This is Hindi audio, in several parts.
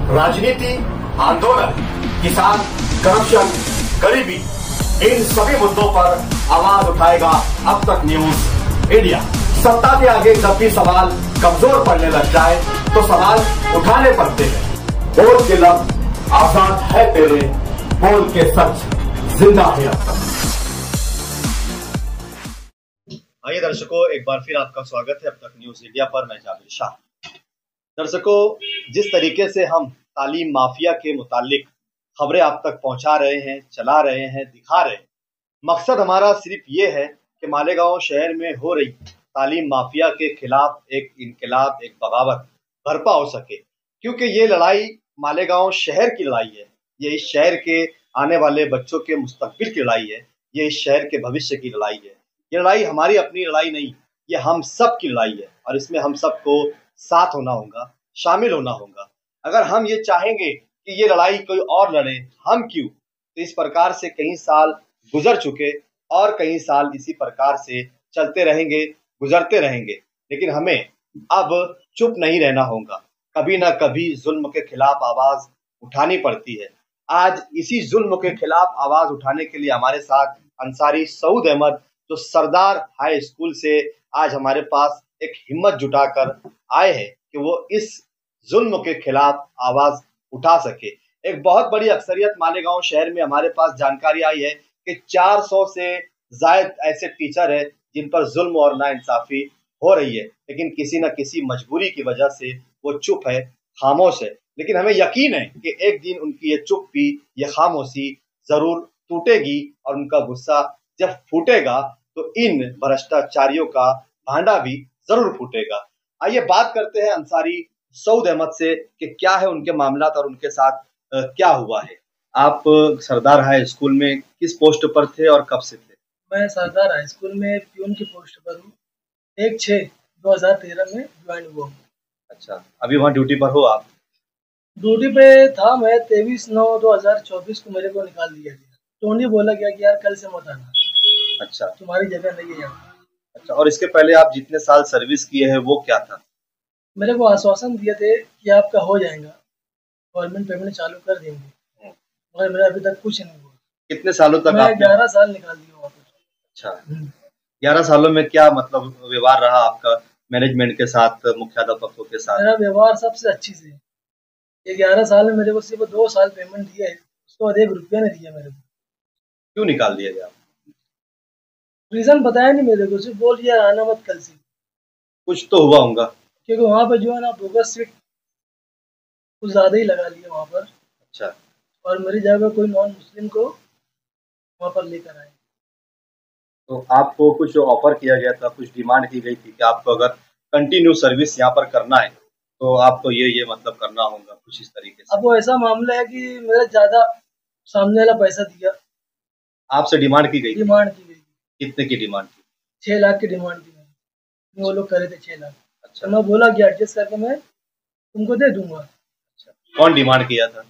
राजनीति, आंदोलन, किसान, करप्शन, गरीबी, इन सभी मुद्दों पर आवाज उठाएगा अब तक न्यूज इंडिया। सत्ता के आगे जब भी सवाल कमजोर पड़ने लग जाए तो सवाल उठाने पड़ते हैं। बोल के लफ्ज आजाद है तेरे, बोल के सच जिंदा है अब तक। आइए दर्शकों, एक बार फिर आपका स्वागत है अब तक न्यूज इंडिया पर। मैं जाबिर शाह। दर्शकों, जिस तरीके से हम तालीम माफिया के मुतालिक खबरें आप तक पहुंचा रहे हैं, चला रहे हैं, दिखा रहे हैं, मकसद हमारा सिर्फ ये है कि मालेगांव शहर में हो रही तालीम माफिया के खिलाफ एक इनकलाब, एक बगावत बर्पा हो सके। क्योंकि ये लड़ाई मालेगांव शहर की लड़ाई है, ये इस शहर के आने वाले बच्चों के मुस्तकबिल की लड़ाई है, ये इस शहर के भविष्य की लड़ाई है। ये लड़ाई हमारी अपनी लड़ाई नहीं, ये हम सब की लड़ाई है और इसमें हम सबको साथ होना होगा, शामिल होना होगा। अगर हम ये चाहेंगे कि ये लड़ाई कोई और लड़े, हम क्यों? तो इस प्रकार से कई साल गुजर चुके और कई साल इसी प्रकार से चलते रहेंगे, गुजरते रहेंगे। लेकिन हमें अब चुप नहीं रहना होगा। कभी ना कभी जुल्म के खिलाफ आवाज उठानी पड़ती है। आज इसी जुल्म के खिलाफ आवाज उठाने के लिए हमारे साथ अंसारी सऊद अहमद, जो सरदार हाई स्कूल से आज हमारे पास एक हिम्मत जुटाकर आए हैं कि वो इस जुल्म के खिलाफ आवाज उठा सके। एक बहुत बड़ी अक्सरियत मालेगांव शहर में हमारे पास जानकारी आई है कि 400 से ज्यादा ऐसे टीचर है जिन पर जुल्म और नाइंसाफी हो रही है, लेकिन किसी न किसी मजबूरी की वजह से वो चुप है, खामोश है। लेकिन हमें यकीन है कि एक दिन उनकी ये चुप्पी, ये खामोशी जरूर टूटेगी और उनका गुस्सा जब फूटेगा तो इन भ्रष्टाचारियों का भांडा भी जरूर फूटेगा। आइए बात करते हैं अंसारी सऊद अहमद से कि क्या है उनके मामला और उनके साथ क्या हुआ है। आप सरदार हाई स्कूल में किस पोस्ट पर थे और कब से थे? मैं सरदार हाई स्कूल में प्यून की पोस्ट पर हूँ। 1/6/2013 में ज्वाइन हुआ हूँ। अच्छा, अभी वहाँ ड्यूटी पर हो आप? ड्यूटी पे था मैं। 23/9/2024 को मेरे को निकाल दिया गया। टोनी बोला गया कि यार कल से मत आना, अच्छा, तुम्हारी जगह नहीं है यहाँ। अच्छा। और इसके पहले आप जितने साल सर्विस किए हैं वो क्या था? मेरे को आश्वासन दिए थे कि आपका हो जाएगा, गवर्नमेंट पेमेंट चालू कर देंगे, मगर मेरा अभी तक कुछ नहीं हुआ। कितने सालों तक? मैं 11 साल निकाल दिया वहाँ पर। अच्छा, 11 सालों में क्या मतलब व्यवहार रहा आपका मैनेजमेंट के साथ, मुख्याध्यापकों के साथ? मेरा व्यवहार सबसे अच्छी से। ये 11 साल में मेरे को सिर्फ 2 साल पेमेंट दिया है, उसके बाद 1 रुपया नहीं दिया मेरे को। क्यों निकाल दिया गया? रीजन बताया नहीं मेरे को, सिर्फ बोल दिया आना मत कल से। कुछ तो हुआ होगा, क्योंकि वहाँ पर जो है ना बोगस सीट कुछ ज्यादा ही लगा लिया वहाँ पर। अच्छा। और मेरी जगह कोई नॉन मुस्लिम को वहाँ पर लेकर आए। तो आपको कुछ ऑफर किया गया था, कुछ डिमांड की गई थी कि आपको अगर कंटिन्यू सर्विस यहाँ पर करना है तो आपको ये मतलब करना होगा, कुछ इस तरीके से? अब वो ऐसा मामला है कि मेरा ज्यादा सामने वाला पैसा दिया। आपसे डिमांड की गई? डिमांड की गई। कितने की डिमांड की? 6 लाख की डिमांड थी मैंने। वो लोग करे थे 6 लाख। अच्छा। तो मैं बोला कि एडजस्ट करके मैं तुमको दे दूंगा। अच्छा, कौन डिमांड किया था?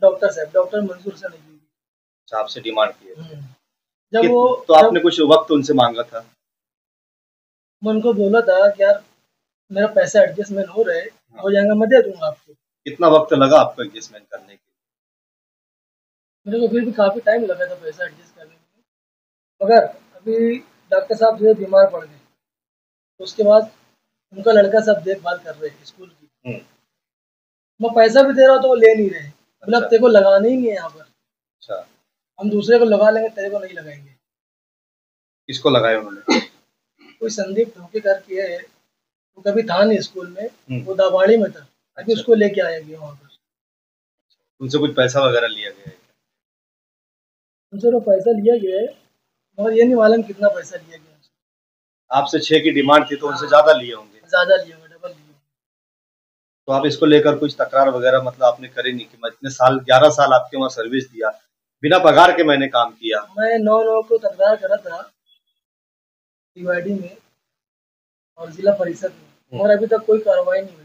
डॉक्टर साहब, डॉक्टर मंजूर से नहीं। अच्छा, आपसे डिमांड किया। जब वो तो आपने कुछ वक्त उनसे मांगा था? मैं उनको बोला था कि यार मेरा पैसा एडजस्टमेंट हो जाएगा, मैं दे दूंगा आपको। कितना वक्त लगा आपको एडजस्टमेंट करने के? मेरे को फिर भी काफी टाइम लगा था पैसा एडजस्ट करने में। मगर अभी डॉक्टर साहब जो बीमार पड़ गए, तो उसके बाद उनका लड़का सब देखभाल कर रहे हैं स्कूल की। मैं पैसा भी दे रहा हूँ तो वो ले नहीं रहे। मतलब तेरे को लगाना ही नहीं है यहाँ पर। अच्छा, हम दूसरे को लगा लेंगे, तेरे को नहीं लगाएंगे। किसको लगाया उन्होंने? कोई संदीप ठोके करके है, वो कभी था नहीं स्कूल में, वो दाबाड़ी में था। अभी उसको लेके आया गया वहाँ पर। उनसे कुछ पैसा वगैरह लिया गया है? उनसे तो पैसा लिया गया है, मगर ये नहीं मालूम कितना पैसा लिया गया। आपसे 6 की डिमांड थी तो उनसे ज्यादा लिए होंगे? ज्यादा लिए होंगे, डबल लिए। तो आप इसको लेकर कुछ तकरार वगैरह मतलब आपने करी नहीं कि मैं इतने साल, 11 साल आपके वहाँ सर्विस दिया, बिना पगार के मैंने काम किया? मैं 9 लोगों को तकरार करा था डीवाईडी में और जिला परिषद में, और अभी तक कोई कार्रवाई नहीं हुई।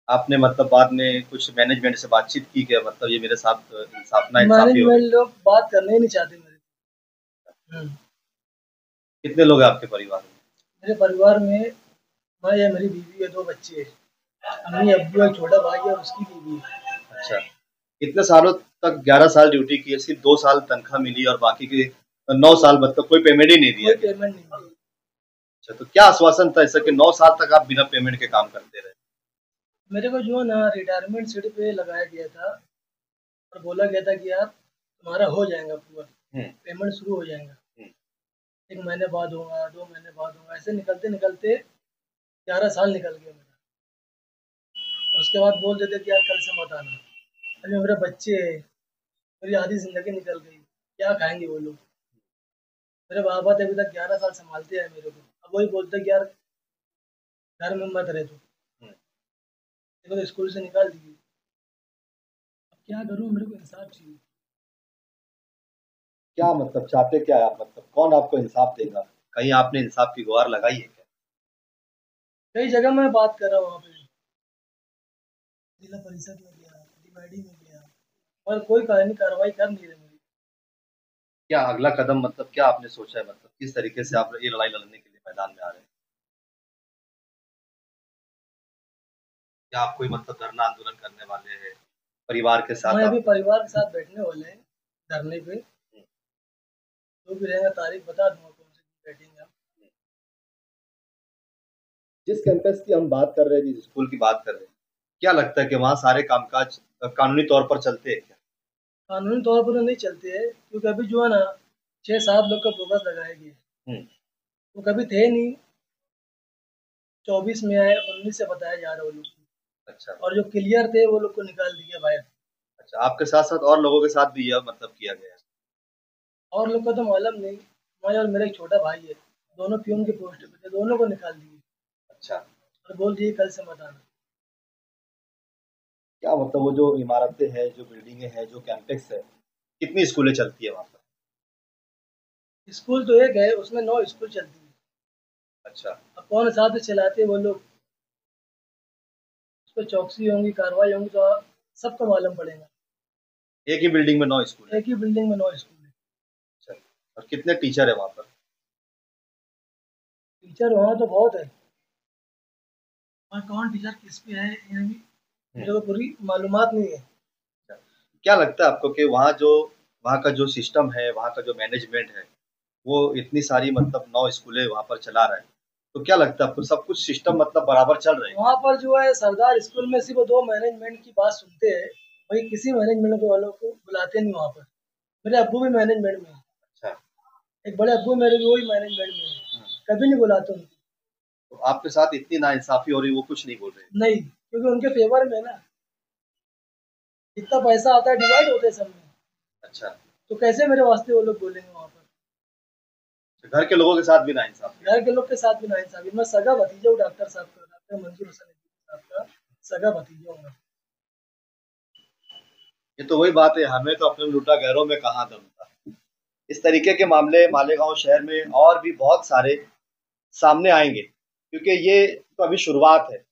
आपने मतलब बाद में कुछ मैनेजमेंट से बातचीत की क्या, मतलब ये मेरे साथ इंसाफ ना इंसाफी हो? मैनेजमेंट लोग बात करने ही नहीं चाहते मेरे। कितने लोग हैं आपके परिवार में? मेरे परिवार में मैं या मेरी बीवी है, 2 बच्चे हैं। अम्मी अब्बू एक छोटा भाई है और उसकी बीवी है। अच्छा, इतने सालों तक 11 साल ड्यूटी की है, सिर्फ 2 साल तनख्वाह मिली और बाकी के 9 साल मतलब कोई पेमेंट ही नहीं दिया कोई गया। पेमेंट नहीं दी। अच्छा, तो क्या आश्वासन था ऐसा कि 9 साल तक आप बिना पेमेंट के काम करते रहे? मेरे को जो है ना रिटायरमेंट सीट पे लगाया गया था और बोला गया था कि यार तुम्हारा हो जाएगा पूरा, हम्म, पेमेंट शुरू हो जाएगा, हम्म, 1 महीने बाद होगा, 2 महीने बाद होगा, ऐसे निकलते निकलते 11 साल निकल गया मेरा। और उसके बाद बोल देते कि यार कल से मत आना। अभी मेरे बच्चे हैं, मेरी आधी जिंदगी निकल गई, क्या खाएंगे वो लोग। मेरे बाबा थे अभी तक 11 साल संभालते हैं मेरे को, अब वही बोलते कि यार घर में मत रहे तू, हम्म। देखो तो स्कूल से निकाल दिए। अब क्या करूँ, मेरे को इंसाफ चाहिए। क्या मतलब चाहते क्या है आप, मतलब कौन आपको इंसाफ देगा? कहीं आपने इंसाफ की गुहार लगाई है क्या? कई जगह मैं बात कर रहा हूँ, वहाँ पे जिला परिषद में गया, डीवाईडी में गया, और कोई कानूनी कार्रवाई कर नहीं रहे मेरी। क्या अगला कदम, मतलब क्या आपने सोचा है, मतलब किस तरीके से आप ये लड़ाई लड़ने के लिए मैदान में आ रहे हैं? क्या आप कोई मतलब धरना आंदोलन करने वाले हैं परिवार के साथ मैं आप? अभी परिवार के साथ बैठने वाले हैं धरने पे, जो भी रहेगा तारीख बता दूंगा कौन सी दिन बैठेंगे हम। जिस कैंपस की हम बात कर रहे हैं, जिस स्कूल की बात कर रहे हैं, क्या लगता है कि वहाँ सारे कामकाज कानूनी तौर पर चलते हैं क्या? कानूनी तौर पर तो नहीं चलते हैं, क्योंकि अभी जो है ना 6-7 लोग का प्रोग्रेस लगाए गए, हम्म, वो कभी थे नहीं, 24 में आए, 19 से बताया जा रहा है वो लोग को। अच्छा। और जो क्लियर थे वो लोग को निकाल दिया बाहर। अच्छा, आपके साथ साथ और लोगों के साथ भी यह मतलब किया गया है? और लोग का तो मालूम नहीं, मैं और मेरा एक छोटा भाई है, दोनों प्यून के पोस्ट पे थे, दोनों को निकाल दिए अच्छा, और बोल दिए कल से मत आना। क्या मतलब वो जो इमारतें हैं, जो बिल्डिंगें हैं, जो कैंपस है, कितनी स्कूलें चलती है वहाँ पर? स्कूल तो एक है, उसमें 9 स्कूल चलती है। अच्छा। अब कौन साथ में चलाते हैं वो लोग, उस पर चौकसी होंगी, कार्रवाई होंगी तो सबको मालूम पड़ेगा। एक ही बिल्डिंग में 9 स्कूल है? एक ही बिल्डिंग में 9 स्कूल है। अच्छा, और कितने टीचर है वहाँ पर? टीचर वहाँ तो बहुत है, और कौन टीचर किस पे है ये भी मेरे को पूरी मालूमात नहीं है। क्या लगता है आपको कि वहाँ का जो सिस्टम है, वहाँ का जो मैनेजमेंट है, वो इतनी सारी मतलब 9 स्कूलें वहाँ पर चला रहा है, तो क्या लगता है आपको सब कुछ सिस्टम मतलब बराबर चल रहे हैं? वहाँ पर जो है सरदार स्कूल में सिर्फ 2 मैनेजमेंट की बात सुनते हैं, वही किसी मैनेजमेंट को वालों को बुलाते नहीं वहाँ पर। मेरे अब्बू भी मैनेजमेंट में है, अच्छा। एक बड़े अब्बू मेरे भी वही मैनेजमेंट में है, कभी नहीं बुलाते उनको। तो आपके साथ इतनी नाइंसाफी हो रही, वो कुछ नहीं बोल रहे? नहीं, क्योंकि उनके फेवर में है ना, जितना पैसा आता है डिवाइड होते हैं सब में, अच्छा। तो कैसे मेरे वास्ते वो लोग बोलेंगे वहाँ पर। तो घर के लोगों के साथ भी नाइंसाफी? घर के लोग के साथ भी नाइंसाफी। मैं सगा भतीजा हूँ डॉक्टर साहब का, डॉक्टर मंजूर हसन साहब का सगा भतीजा हूँ मैं। ये तो वही बात है, हमें तो अपने लूटा गैरों में कहाँ दम था। इस तरीके के मामले मालेगांव शहर में और भी बहुत सारे सामने आएंगे, क्योंकि ये तो अभी शुरुआत है।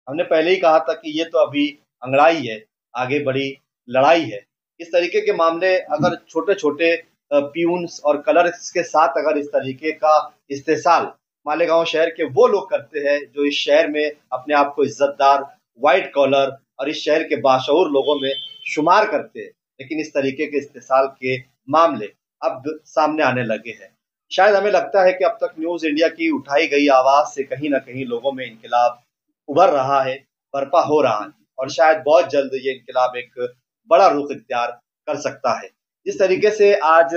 हमने पहले ही कहा था कि ये तो अभी अंगड़ाई है, आगे बड़ी लड़ाई है। इस तरीके के मामले अगर छोटे छोटे प्यून्स और कलर्स के साथ अगर इस तरीके का इस्तेसाल मालेगांव शहर के वो लोग करते हैं जो इस शहर में अपने आप को इज्जतदार, व्हाइट कॉलर और इस शहर के बाशऊर लोगों में शुमार करते हैं, लेकिन इस तरीके के इस्तेसाल के मामले अब सामने आने लगे हैं। शायद हमें लगता है कि अब तक न्यूज इंडिया की उठाई गई आवाज से कहीं ना कहीं लोगों में इनकलाब उभर रहा है, बर्पा हो रहा है, और शायद बहुत जल्द ये इनकलाब एक बड़ा रुख इख्तियार कर सकता है। जिस तरीके से आज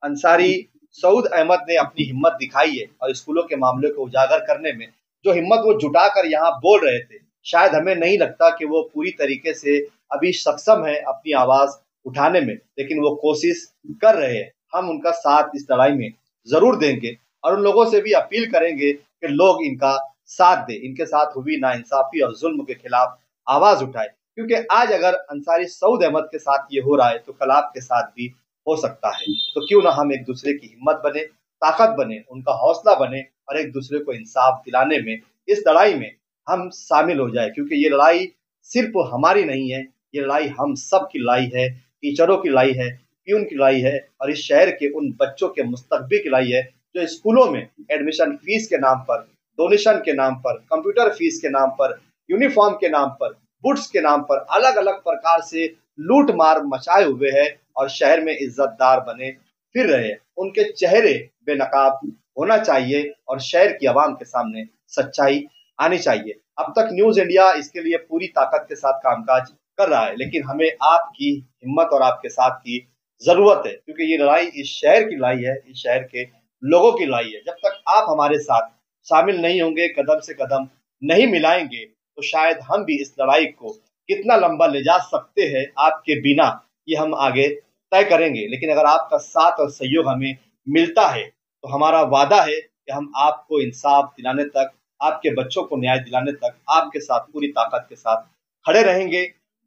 अंसारी सऊद अहमद ने अपनी हिम्मत दिखाई है और स्कूलों के मामले को उजागर करने में जो हिम्मत वो जुटाकर यहाँ बोल रहे थे, शायद हमें नहीं लगता कि वो पूरी तरीके से अभी सक्षम है अपनी आवाज उठाने में, लेकिन वो कोशिश कर रहे हैं। हम उनका साथ इस लड़ाई में जरूर देंगे और उन लोगों से भी अपील करेंगे कि लोग इनका साथ दे, इनके साथ हुई नाइंसाफी और जुल्म के खिलाफ आवाज उठाए, क्योंकि आज अगर अंसारी सऊद अहमद के साथ ये हो रहा है तो कल आपके साथ भी हो सकता है। तो क्यों ना हम एक दूसरे की हिम्मत बने, ताकत बने, उनका हौसला बने और एक दूसरे को इंसाफ दिलाने में, इस लड़ाई में हम शामिल हो जाए, क्योंकि ये लड़ाई सिर्फ हमारी नहीं है, ये लड़ाई हम सब की लड़ाई है, टीचरों की लड़ाई है, प्यून की लड़ाई है और इस शहर के उन बच्चों के मुस्तकबिल की लड़ाई है जो स्कूलों में एडमिशन फीस के नाम पर, डोनेशन के नाम पर, कंप्यूटर फीस के नाम पर यूनिफॉर्म के नाम पर, बुट्स के नाम पर अलग अलग प्रकार से लूट मार मचाए हुए हैं और शहर में इज्जतदार बने फिर रहे हैं। उनके चेहरे बेनकाब होना चाहिए और शहर की आवाम के सामने सच्चाई आनी चाहिए। अब तक न्यूज इंडिया इसके लिए पूरी ताकत के साथ कामकाज कर रहा है, लेकिन हमें आपकी हिम्मत और आपके साथ की जरूरत है, क्योंकि ये लड़ाई इस शहर की लड़ाई है, इस शहर के लोगों की लड़ाई है। जब तक आप हमारे साथ शामिल नहीं होंगे, कदम से कदम नहीं मिलाएंगे, तो शायद हम भी इस लड़ाई को कितना लंबा ले जा सकते हैं आपके बिना, ये हम आगे तय करेंगे। लेकिन अगर आपका साथ और सहयोग हमें मिलता है तो हमारा वादा है कि हम आपको इंसाफ दिलाने तक, आपके बच्चों को न्याय दिलाने तक आपके साथ पूरी ताकत के साथ खड़े रहेंगे,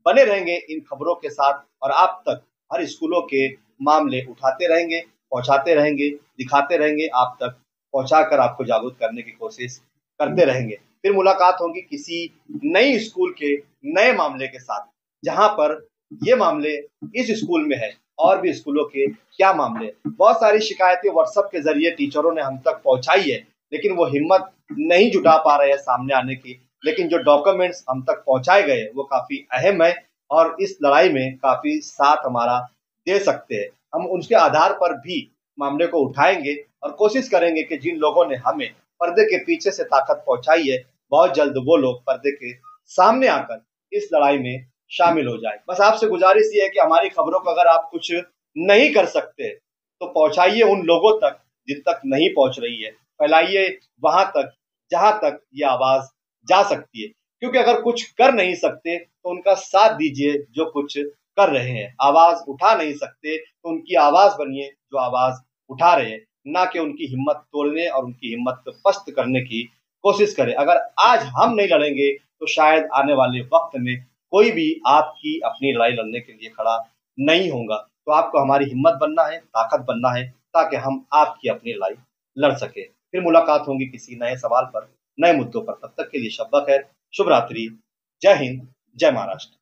बने रहेंगे इन खबरों के साथ, और आप तक हर स्कूलों के मामले उठाते रहेंगे, पहुंचाते रहेंगे, दिखाते रहेंगे, आप तक पहुंचाकर आपको जागरूक करने की कोशिश करते रहेंगे। फिर मुलाकात होगी किसी नई स्कूल के नए मामले के साथ, जहां पर ये मामले इस स्कूल में है और भी स्कूलों के क्या मामले। बहुत सारी शिकायतें व्हाट्सएप के जरिए टीचरों ने हम तक पहुंचाई है, लेकिन वो हिम्मत नहीं जुटा पा रहे हैं सामने आने की। लेकिन जो डॉक्यूमेंट्स हम तक पहुंचाए गए वो काफी अहम है और इस लड़ाई में काफी साथ हमारा दे सकते हैं। हम उसके आधार पर भी मामले को उठाएंगे और कोशिश करेंगे कि जिन लोगों ने हमें पर्दे के पीछे से ताकत पहुंचाई है, बहुत जल्द वो लोग पर्दे के सामने आकर इस लड़ाई में शामिल हो जाए। बस आपसे गुजारिश ये है कि हमारी खबरों को अगर आप कुछ नहीं कर सकते तो पहुंचाइए उन लोगों तक जिन तक नहीं पहुंच रही है, फैलाइए वहां तक जहां तक ये आवाज जा सकती है। क्योंकि अगर कुछ कर नहीं सकते तो उनका साथ दीजिए जो कुछ कर रहे हैं। आवाज उठा नहीं सकते तो उनकी आवाज बनिए जो आवाज उठा रहे हैं, ना कि उनकी हिम्मत तोड़ने और उनकी हिम्मत पस्त करने की कोशिश करें। अगर आज हम नहीं लड़ेंगे तो शायद आने वाले वक्त में कोई भी आपकी अपनी लड़ाई लड़ने के लिए खड़ा नहीं होगा। तो आपको हमारी हिम्मत बनना है, ताकत बनना है, ताकि हम आपकी अपनी लड़ाई लड़ सके। फिर मुलाकात होगी किसी नए सवाल पर, नए मुद्दों पर। तब तक के लिए शब्बा खैर, शुभ रात्रि, जय हिंद, जय महाराष्ट्र।